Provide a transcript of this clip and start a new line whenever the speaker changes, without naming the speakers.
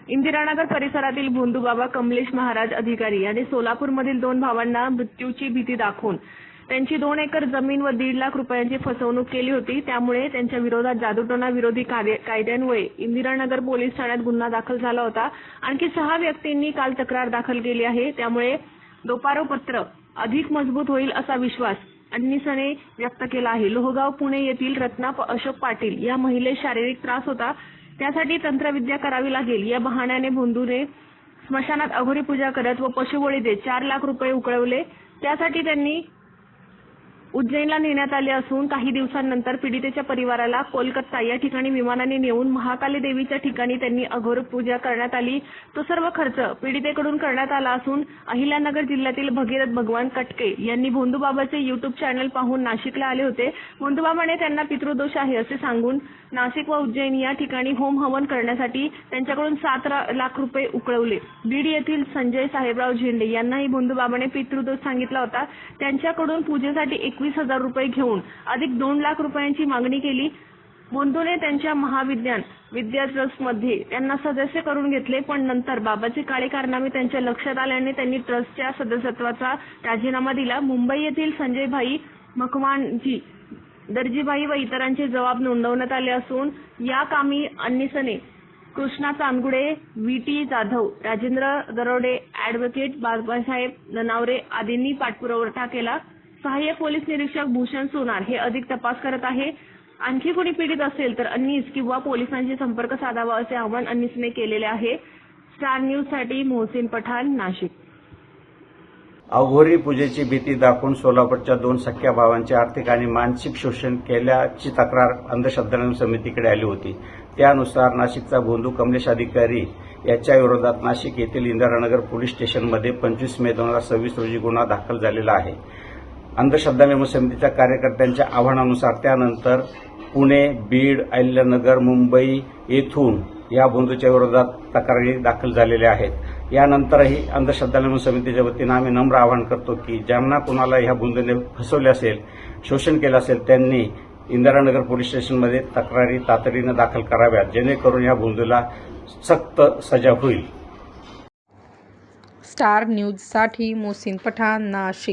इंदिरानगर परिसरातील भोंदूबाबा कमलेश महाराज अधिकारी यांनी सोलापूरमधील 2 भावांना मृत्यूची भीती दाखवून त्यांची 2 एकर जमीन व 1.5 लाख रुपयांची फसवणूक केली होती। त्यामुळे त्यांच्या विरोधात जादूटोणा विरोधी कायद्यान्वये इंदिरानगर पोलीस ठाण्यात गुन्हा दाखल झाला होता। आणखी 6 व्यक्तींनी काल तक्रार दाखल केली आहे। त्यामुळे दोषारोपपत्र अधिक मजबूत होईल असा विश्वास अन्निसने व्यक्त केला आहे। लोहगाव पुणे येथील रत्ना अशोक पाटील या महिलेस शारीरिक त्रास होता, त्यासाठी तंत्रविद्या करावी लागेल या बहाण्याने भोंदूने स्मशानात अघोरी पूजा करत व पशुबळी देत 4 लाख रुपये उकळवले। त्यासाठी त्यांनी उज्जैनला नेण्यात आले असून काही दिवसांनंतर पीडितेच्या परिवाराला कोलकाता या ठिकाणी विमानाने नेऊन महाकाली देवीच्या ठिकाणी त्यांनी अघोरी पूजा करण्यात आली। तो सर्व खर्च पीडितेकडून करण्यात आला असून अहिल्यानगर जिल्ह्यातील भगीरथ भगवान कटके यांनी भोंदूबाबाचे यूट्यूब चॅनल पाहून नाशिकला आले होते। भोंदूबाबाने त्यांना पितृदोष आहे असे सांगून नाशिक व उज्जैन या ठिकाणी होम हवन करण्यासाठी त्यांच्याकडून 7 लाख रुपये उकळवले। बीड येथील संजय साहेबराव झेंडे यांनाही भोंदूबाबाने पितृदोष सांगितला होता। त्यांच्याकडून पूजेसाठी 21,000 रुपये घेऊन अधिक 2 लाख रुपयांची मागणी केली। भोंदूने त्यांच्या महाविद्यान विद्या ट्रस्टमध्ये त्यांना सदस्य करून घेतले, पण नंतर बाबाचे काळे कारनामे त्यांच्या लक्षात आल्याने त्यांनी ट्रस्टच्या सदस्यत्वाचा राजीनामा दिला। मुंबई येथील संजय भाई मखमानजी, दर्जीबाई व इतरांचे जबाब नोंदवण्यात आले असून या कामी अन्निसने कृष्णा चांदगुडे, व्ही.टी. जाधव, राजेंद्र दरोडे, ॲडव्होकेट बाबासाहेब ननावरे आदींनी पाठपुरावा केला। सहाय्यक पोलीस निरीक्षक भूषण सोनार हे अधिक तपास करत आहे। आणखी कोणी पीडित असेल तर अन्नीस किंवा पोलिसांशी संपर्क साधावा असे आवाहन अन्नीसने केलेले आहे। स्टार न्यूजसाठी मोहसिन पठाण, नाशिक।
अघोरी पूजेची भीती दाखवून सोलापूरच्या 2 सख्ख्या भावांचे आर्थिक आणि मानसिक शोषण केल्याची तक्रार अंधश्रद्धा समितीकडे आली होती। त्यानुसार नाशिकचा भोंदू कमलेश अधिकारी याच्या विरोधात नाशिक येथील इंदिरानगर पोलीस स्टेशनमध्ये 25 मे 2026 रोजी गुन्हा दाखल झालेला आहे। अंधश्रद्धा निर्मूलन समितीच्या कार्यकर्त्यांच्या आवाहनानुसार त्यानंतर पुणे, बीड, अहिल्यानगर, मुंबई येथून या भोंदूच्या विरोधात तक्रारी दाखल झालेल्या आहेत। यानंतरही अंधश्रद्धा निर्मूलन समितीच्या वतीनं आम्ही नम्र आवाहन करतो की ज्यांना कुणाला ह्या भोंदूने फसवले असेल, शोषण केलं असेल, त्यांनी इंदिरानगर पोलीस स्टेशनमध्ये तक्रारी तातडीनं दाखल कराव्यात, जेणेकरून या भोंदूला सक्त सजा होईल।
स्टार न्यूजसाठी मोहसिन पठाण, नाशिक।